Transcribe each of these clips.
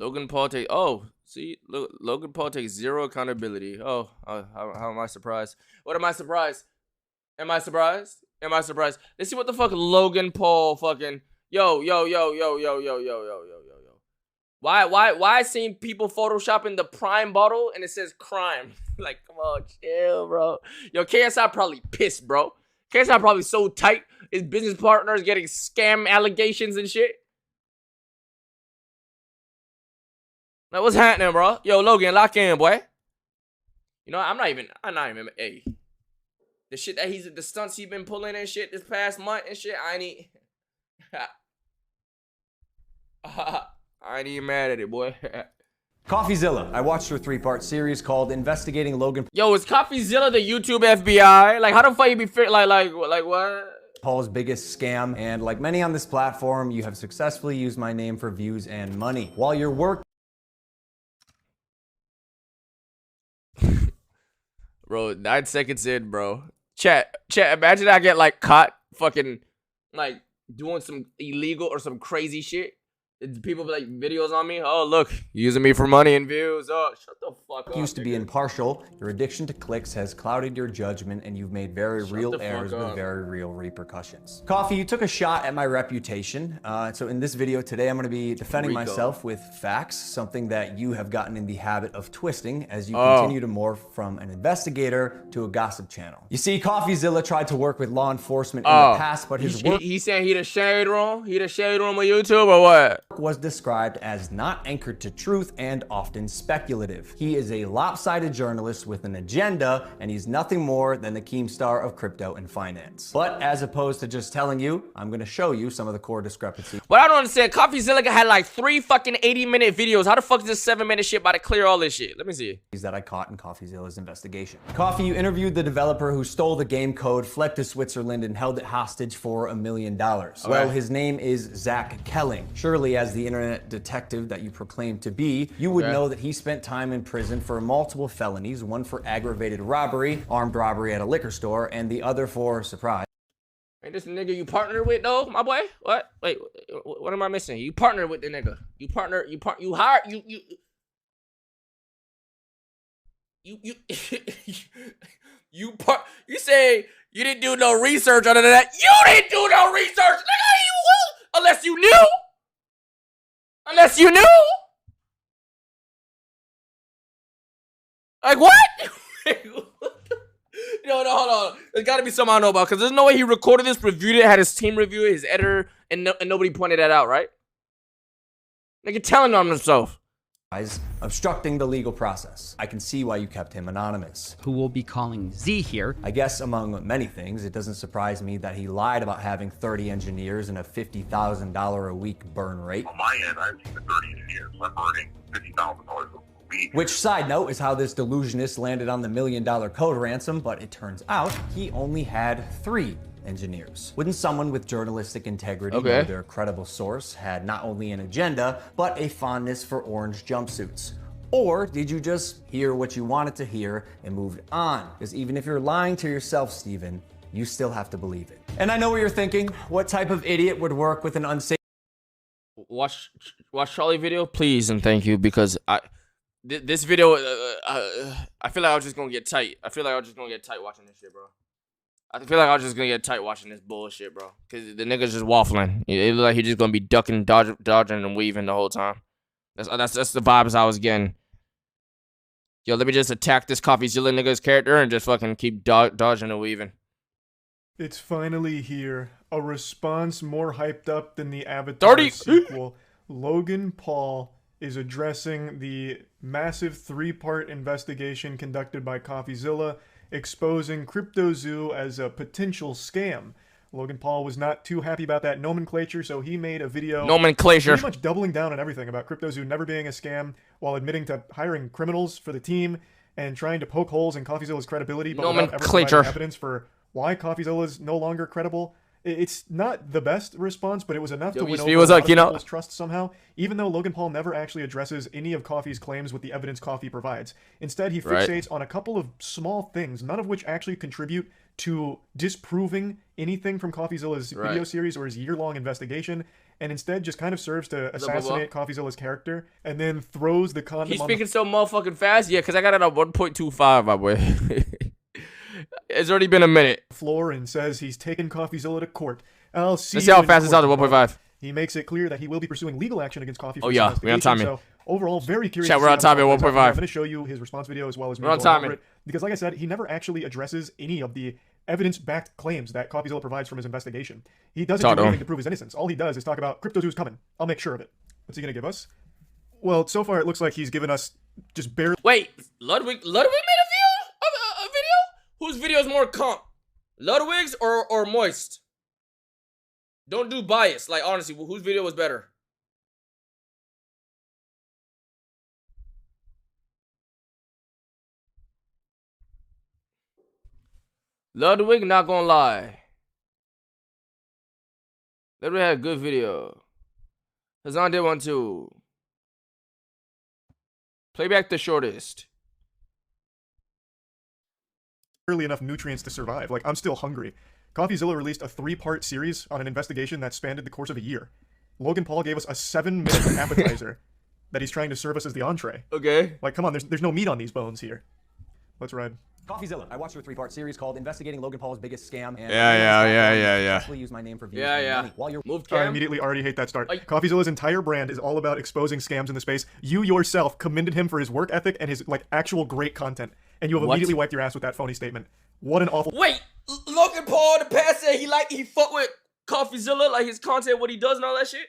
Logan Paul take. Oh, see, Logan Paul takes zero accountability. Oh, how am I surprised? What am I surprised? Am I surprised? Am I surprised? Let's see what the fuck Logan Paul fucking. Yo. Why I seen people photoshopping the Prime bottle and it says crime? Like, come on, chill, bro. Yo, KSI probably pissed, bro. KSI probably so tight. His business partners getting scam allegations and shit. Like, what's happening, bro? Yo, Logan, lock in, boy. You know, I'm not even, hey. The shit that the stunts he been pulling and shit this past month and shit, I ain't even mad at it, boy. Coffeezilla. I watched her 3-part series called Investigating Logan Yo, is Coffeezilla the YouTube FBI? Like, how the fuck you be fit? Like what? Paul's biggest scam, and like many on this platform, you have successfully used my name for views and money. While your work Bro, 9 seconds in, bro. Chat, imagine I get like caught fucking like doing some illegal or some crazy shit. People like videos on me. Oh, look, using me for money and views. Oh, shut the fuck up. Used to be impartial. Your addiction to clicks has clouded your judgment, and you've made very real errors with very real repercussions. Coffee, you took a shot at my reputation. So in this video today, I'm going to be defending myself with facts, something that you have gotten in the habit of twisting as you continue to morph from an investigator to a gossip channel. You see, Coffeezilla tried to work with law enforcement in the past, but his work... He saying he the shade room? He the shade room on YouTube or what? Was described as not anchored to truth and often speculative. He is a lopsided journalist with an agenda, and he's nothing more than the Keemstar of crypto and finance. But as opposed to just telling you, I'm going to show you some of the core discrepancies. What I don't understand, Coffeezilla had like 3 fucking 80-minute videos. How the fuck is this 7-minute shit about to clear all this shit? Let me see. That I caught in Coffeezilla's investigation. Coffee, you interviewed the developer who stole the game code, fled to Switzerland, and held it hostage for $1 million. Well, his name is Zach Kelling. Surely, as the internet detective that you proclaim to be, you would know that he spent time in prison for multiple felonies, one for aggravated robbery, armed robbery at a liquor store, and the other for surprise. Ain't this the nigga you partnered with though, my boy? What? Wait, what am I missing? You partnered with the nigga. You say you didn't do no research on that. You didn't do no research, nigga. Unless you knew. Unless you knew. Like what? No, hold on. There's gotta be something I don't know about, because there's no way he recorded this, reviewed it, had his team review it, his editor, and nobody pointed that out, right? Nigga telling on himself. Obstructing the legal process. I can see why you kept him anonymous. Who will be calling Z here. I guess among many things, it doesn't surprise me that he lied about having 30 engineers and a $50,000 a week burn rate. On my end, I have 30 engineers. I'm burning $50,000 a week. Which, side note, is how this delusionist landed on the $1 million code ransom, but it turns out he only had 3 engineers. Wouldn't someone with journalistic integrity know their credible source had not only an agenda, but a fondness for orange jumpsuits? Or did you just hear what you wanted to hear and moved on? Because even if you're lying to yourself, Steven, you still have to believe it. And I know what you're thinking. What type of idiot would work with an unsafe... Watch Charlie video, please and thank you, because this video, I feel like I was just gonna get tight. Watching this shit, bro. I feel like I was just gonna get tight watching this bullshit, bro. Cause the nigga's just waffling. It looked like he's just gonna be ducking, dodging, and weaving the whole time. That's the vibes I was getting. Yo, let me just attack this Coffeezilla nigga's character and just fucking keep dodging and weaving. It's finally here. A response more hyped up than the Avatar sequel. Logan Paul is addressing the massive 3-part investigation conducted by Coffeezilla, exposing CryptoZoo as a potential scam. Logan Paul was not too happy about that nomenclature, so he made a video pretty much doubling down on everything about CryptoZoo never being a scam, while admitting to hiring criminals for the team and trying to poke holes in Coffeezilla's credibility, but without ever providing evidence for why Coffeezilla is no longer credible. It's not the best response, but it was enough to win over people's trust somehow, even though Logan Paul never actually addresses any of Coffee's claims with the evidence Coffee provides. Instead, he fixates on a couple of small things, none of which actually contribute to disproving anything from Coffeezilla's video series or his year-long investigation, and instead just kind of serves to assassinate Coffeezilla's character, and then throws the condom. He's speaking so motherfucking fast. Yeah, because I got it at 1.25, my boy. It's already been a minute. Floor and says he's taken Coffeezilla to court. I'll see. Let's see how fast it's out at 1.5. He makes it clear that he will be pursuing legal action against Coffee. Oh yeah, we're on timing. So overall, very curious. Chat, we're on timing at 1.5. I'm going to show you his response video as well as me we're on timing. Because like I said, he never actually addresses any of the evidence-backed claims that Coffeezilla provides from his investigation. He doesn't do anything to prove his innocence. All he does is talk about CryptoZoo's coming. I'll make sure of it. What's he going to give us? Well, so far it looks like he's given us just barely. Wait, Ludwig made a video? Whose video is more comp? Ludwig's or Moist? Don't do bias. Like, honestly, whose video was better? Ludwig, not gonna lie. Ludwig had a good video. Hassan did one too. Play back the shortest. Barely enough nutrients to survive. Like, I'm still hungry. Coffeezilla released a 3-part series on an investigation that spanned the course of a year. Logan Paul gave us a 7-minute appetizer that he's trying to serve us as the entree. Okay. Like, come on, there's no meat on these bones here. Let's ride. Coffeezilla. I watched your 3-part series called Investigating Logan Paul's Biggest Scam. And Yeah. successfully use my name for views and money. While you're I immediately already hate that start. Coffeezilla's entire brand is all about exposing scams in the space. You yourself commended him for his work ethic and his like actual great content, and you have immediately wiped your ass with that phony statement. What an awful. Wait, Logan Paul in the past said he fuck with Coffeezilla, like his content, what he does and all that shit.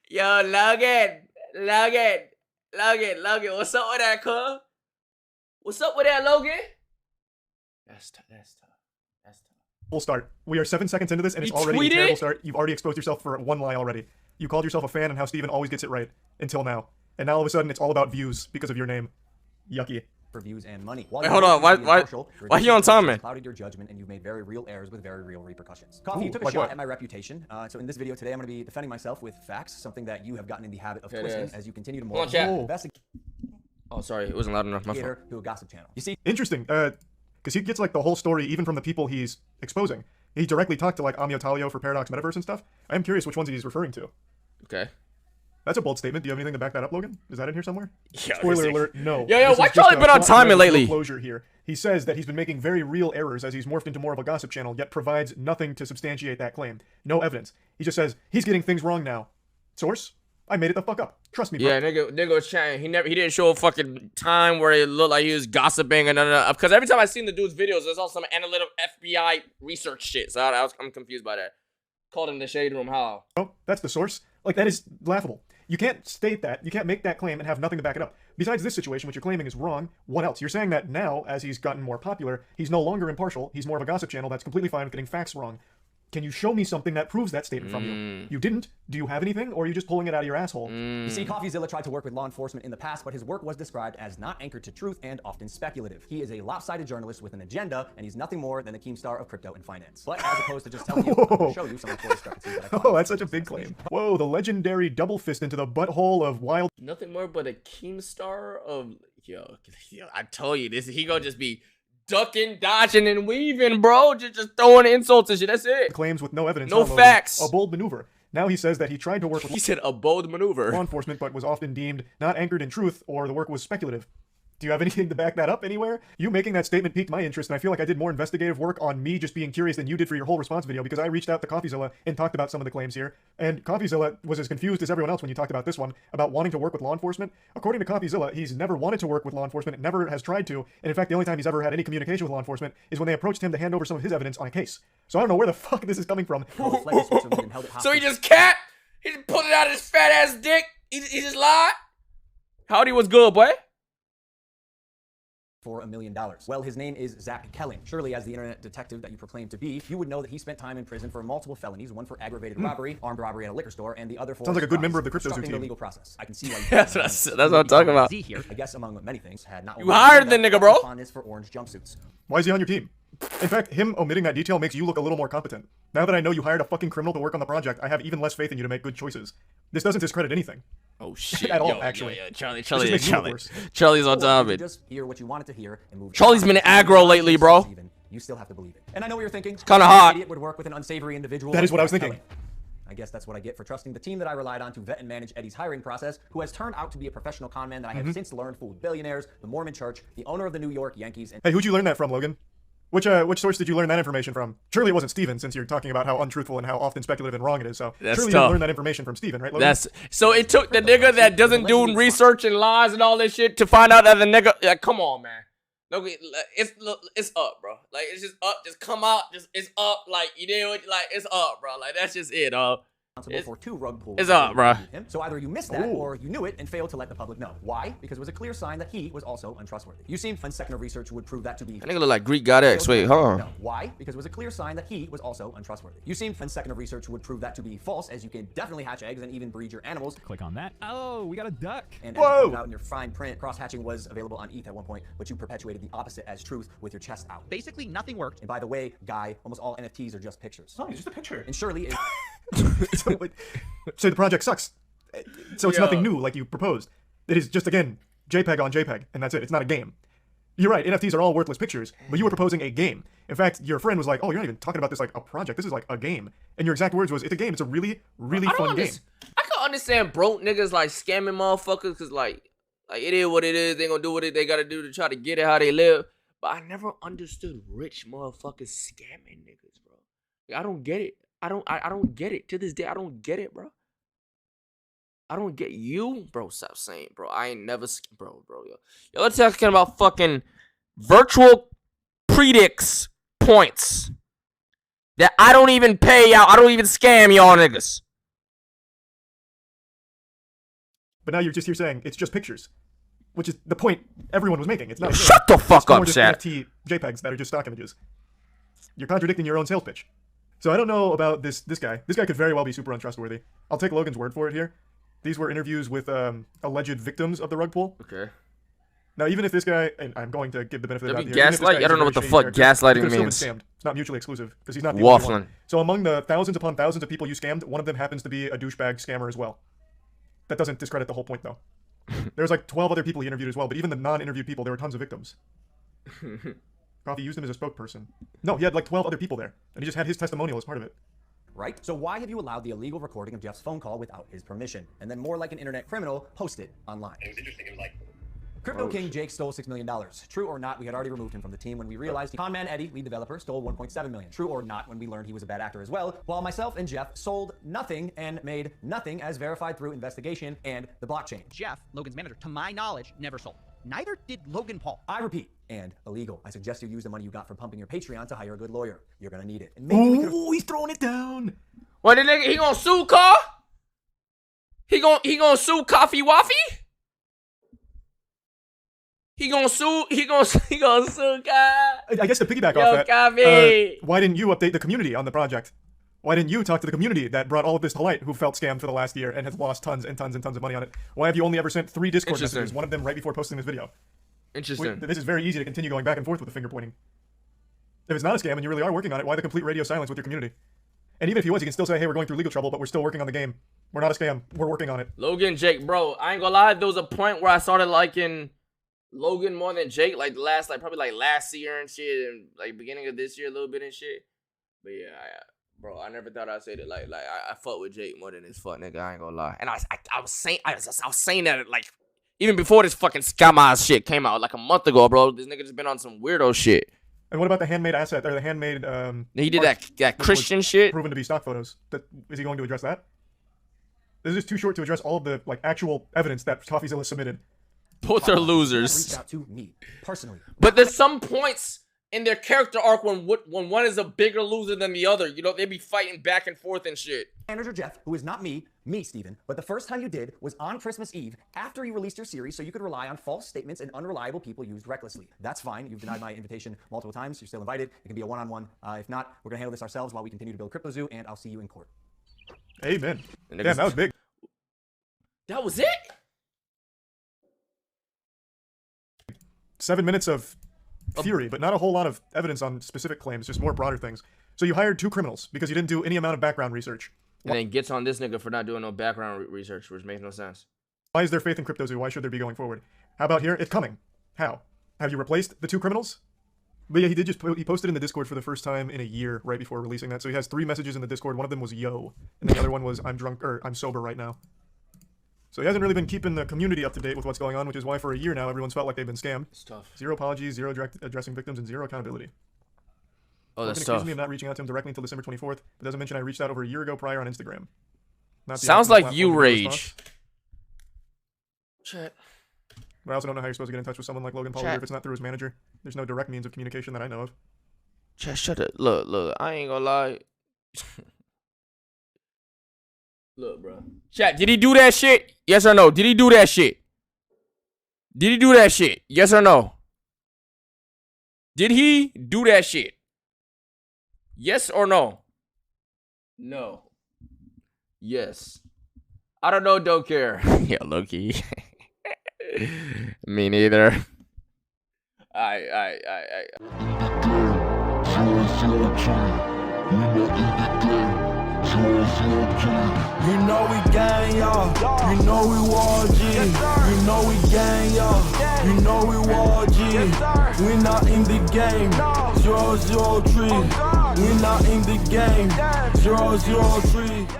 Yo, Logan, what's up with that, cuz? What's up with that, Logan? That's tough. Full start. We are 7 seconds into this, and it's already a terrible start. You've already exposed yourself for one lie already. You called yourself a fan and how Steven always gets it right. Until now. And now all of a sudden, it's all about views because of your name. Yucky. For views and money. Wait, hold on. Why you on timing? Clouded your judgment, and you've made very real errors with very real repercussions. Coffee, you took a shot at my reputation. So in this video today, I'm going to be defending myself with facts, something that you have gotten in the habit of twisting as you continue to more Oh, sorry, it wasn't loud enough. My fault. To a gossip channel. You see, interesting. Because he gets like the whole story, even from the people he's exposing. He directly talked to like Amio Talio for Paradox Metaverse and stuff. I am curious which ones he's referring to. Okay. That's a bold statement. Do you have anything to back that up, Logan? Is that in here somewhere? Yeah, spoiler alert, no. Yo, why Charlie been on timing lately? Closure here. He says that he's been making very real errors as he's morphed into more of a gossip channel, yet provides nothing to substantiate that claim. No evidence. He just says, he's getting things wrong now. Source? I made it the fuck up. Trust me, bro. Yeah, nigga was chatting. He didn't show a fucking time where it looked like he was gossiping and because every time I seen the dude's videos, there's all some analytical FBI research shit. So I'm confused by that. Called in the shade room. How? Oh, that's the source. Like, that is laughable. You can't state that. You can't make that claim and have nothing to back it up. Besides this situation, which you're claiming is wrong, what else? You're saying that now, as he's gotten more popular, he's no longer impartial. He's more of a gossip channel that's completely fine with getting facts wrong. Can you show me something that proves that statement from you? You didn't? Do you have anything, or are you just pulling it out of your asshole? You see, Coffeezilla tried to work with law enforcement in the past, but his work was described as not anchored to truth and often speculative. He is a lopsided journalist with an agenda, and he's nothing more than the Keemstar of crypto and finance. But as opposed to just telling you, I'm going to show you some of the discrepancies that I find. Oh, that's such a big claim. Whoa, the legendary double fist into the butthole of wild. Nothing more but a Keemstar of... Yo, I told you, he gonna just be... ducking, dodging, and weaving, bro. Just throwing insults and shit. That's it. Claims with no evidence. No facts. A bold maneuver. Now he says that he tried to work with... He said a bold maneuver. ...law enforcement, but was often deemed not anchored in truth, or the work was speculative. Do you have anything to back that up anywhere? You making that statement piqued my interest, and I feel like I did more investigative work on me just being curious than you did for your whole response video, because I reached out to Coffeezilla and talked about some of the claims here, and Coffeezilla was as confused as everyone else when you talked about this one, about wanting to work with law enforcement. According to Coffeezilla, he's never wanted to work with law enforcement, and never has tried to, and in fact, the only time he's ever had any communication with law enforcement is when they approached him to hand over some of his evidence on a case. So I don't know where the fuck this is coming from. So he just he just pulled it out of his fat ass dick? He just lied? Howdy was good, boy? For $1 million. Well, his name is Zach Kelling. Surely, as the internet detective that you proclaim to be, you would know that he spent time in prison for multiple felonies, one for aggravated robbery, armed robbery at a liquor store, and the other for... Sounds like a good member of the CryptoZoo team. The legal process. I can see why you... that's what I'm talking about. I guess among many things, had not... You hired the nigga, bro. ...fondness for orange jumpsuits. Why is he on your team? In fact, him omitting that detail makes you look a little more competent. Now that I know you hired a fucking criminal to work on the project, I have even less faith in you to make good choices. This doesn't discredit anything. Oh shit! At all, actually. Charlie's on top of it. Just hear what you wanted to hear and move. Charlie's been aggro lately, bro. you still have to believe it. And I know what you're thinking. It's kind of hot. Idiot would work with an unsavory individual. That is what I was thinking. I guess that's what I get for trusting the team that I relied on to vet and manage Eddie's hiring process, who has turned out to be a professional con man that I have since learned fooled billionaires, the Mormon Church, the owner of the New York Yankees, and— Hey, who'd you learn that from, Logan? Which source did you learn that information from? Surely it wasn't Steven, since you're talking about how untruthful and how often speculative and wrong it is. So surely you learned that information from Steven, right, Logan? So it took the nigga that doesn't do research and lies and all this shit to find out that the nigga. Like, come on, man. Look, it's up, bro. Like, it's just up. Just come out. It's up. Like, you did what, like, it's up, bro. Like, that's just it, dog. For 2 rug pulls. It's up, bro. So either you missed that, or you knew it and failed to let the public know. Why? Because it was a clear sign that he was also untrustworthy. You seemed 1 second of research would prove that to be— That nigga look like Greek God X. Wait, hold on. No. Why? Because it was a clear sign that he was also untrustworthy. You seemed 1 second of research would prove that to be false, as you can definitely hatch eggs and even breed your animals. Click on that. Oh, we got a duck. And as you pointed out in your fine print, cross-hatching was available on ETH at one point, but you perpetuated the opposite as truth with your chest out. Basically, nothing worked. And by the way, Guy, almost all NFTs are just pictures. Oh, it's just a picture. And surely it— So the project sucks. So it's nothing new like you proposed. It is just, again, JPEG on JPEG, and that's it. It's not a game. You're right, NFTs are all worthless pictures, but you were proposing a game. In fact, your friend was like, oh, you're not even talking about this like a project. This is like a game. And your exact words was, it's a game. It's a really, really fun game. I can understand broke niggas like scamming motherfuckers because like it is what it is. They gonna do what they gotta do to try to get it how they live. But I never understood rich motherfuckers scamming niggas, bro. Like, I don't get it. I don't get it. To this day, I don't get it, bro. I don't get you, bro. Stop saying, bro. I ain't never, bro, yo. Yo, let's talking about fucking virtual predicts points that I don't even pay y'all. I don't even scam y'all niggas. But now you're just here saying it's just pictures, which is the point everyone was making. It's not. Shut the fuck up, chat. NFT JPEGs that are just stock images. You're contradicting your own sales pitch. So I don't know about this guy. This guy could very well be super untrustworthy. I'll take Logan's word for it here. These were interviews with alleged victims of the rug pull. Okay. Now, even if this guy, and I'm going to give the benefit of the doubt here. Gaslight? I don't know what the fuck gaslighting means. It's not mutually exclusive, because he's not the only one. Waffling. So among the thousands upon thousands of people you scammed, one of them happens to be a douchebag scammer as well. That doesn't discredit the whole point, though. There's like 12 other people he interviewed as well, but even the non-interviewed people, there were tons of victims. Coffee used him as a spokesperson. No, he had like 12 other people there, and he just had his testimonial as part of it. Right? So why have you allowed the illegal recording of Jeff's phone call without his permission? And then more like an internet criminal, post it online. It was interesting. It was like, Crypto King Jake stole $6 million. True or not, we had already removed him from the team when we realized Conman Eddie, lead developer, stole $1.7 million. True or not, when we learned he was a bad actor as well, while myself and Jeff sold nothing and made nothing as verified through investigation and the blockchain. Jeff, Logan's manager, to my knowledge, never sold. Neither did Logan Paul. I repeat, and illegal. I suggest you use the money you got from pumping your Patreon to hire a good lawyer. You're gonna need it. And maybe we could've— he's throwing it down. What, the nigga, he gonna sue Car? He gonna sue Coffee Waffy? He gonna sue Car? I guess to piggyback off that, why didn't you update the community on the project? Why didn't you talk to the community that brought all of this to light, who felt scammed for the last year and has lost tons and tons and tons of money on it? Why have you only ever sent 3 Discord messages, one of them right before posting this video? Interesting. This is very easy to continue going back and forth with the finger pointing. If it's not a scam and you really are working on it, why the complete radio silence with your community? And even if he was, you can still say, hey, we're going through legal trouble, but we're still working on the game. We're not a scam. We're working on it. Logan, Jake, bro, I ain't gonna lie. There was a point where I started liking Logan more than Jake, like probably last year and shit, and like beginning of this year a little bit and shit. But yeah, bro, I never thought I'd say that. Like I fuck with Jake more than this fuck nigga. I ain't gonna lie. And I was saying that like even before this fucking scam ass shit came out like a month ago, bro. This nigga just been on some weirdo shit. And what about the handmade asset or the handmade? He did that Christian shit. Proven to be stock photos. Is he going to address that? This is too short to address all of the like actual evidence that Coffeezilla submitted. Both are losers. Reached out to me personally. But there's some points in their character arc when one is a bigger loser than the other. You know, they be fighting back and forth and shit. Manager Jeff, who is not me, Steven, but the first time you did was on Christmas Eve after you released your series so you could rely on false statements and unreliable people used recklessly. That's fine. You've denied my invitation multiple times. You're still invited. It can be a one-on-one. If not, we're going to handle this ourselves while we continue to build CryptoZoo, and I'll see you in court. Amen. Damn, that was big. That was it? 7 minutes of theory, but not a whole lot of evidence on specific claims, just more broader things. So you hired 2 criminals because you didn't do any amount of background research. And then gets on this nigga for not doing no background research, which makes no sense. Why is there faith in CryptoZoo? Why should there be going forward? How about here? It's coming. How? Have you replaced the 2 criminals? But yeah, he did he posted in the Discord for the first time in a year right before releasing that. So he has 3 messages in the Discord. One of them was yo, and then the other one was I'm drunk or I'm sober right now. So he hasn't really been keeping the community up to date with what's going on, which is why for a year now everyone's felt like they've been scammed. It's tough. 0 apologies, 0 addressing victims, and 0 accountability. Oh, that's Logan accused tough. me of not reaching out to him directly until December 24th, but doesn't mention I reached out over a year ago prior on Instagram. Not the Sounds actual like platform to YourRAGE. response. Chat. But I also don't know how you're supposed to get in touch with someone like Logan Paul Chat. if it's not through his manager. There's no direct means of communication that I know of. Chat, shut it. Look. I ain't gonna lie. Look, bro. Chat, did he do that shit? Yes or no? Did he do that shit? Did he do that shit? Yes or no? Did he do that shit? Yes or no? No. Yes. I don't know, don't care. Yeah, Loki. Me neither. You know we gang, y'all. You know we war G. You know we gang, y'all. You know we war G. We not in the game. 003. We not in the game. 003.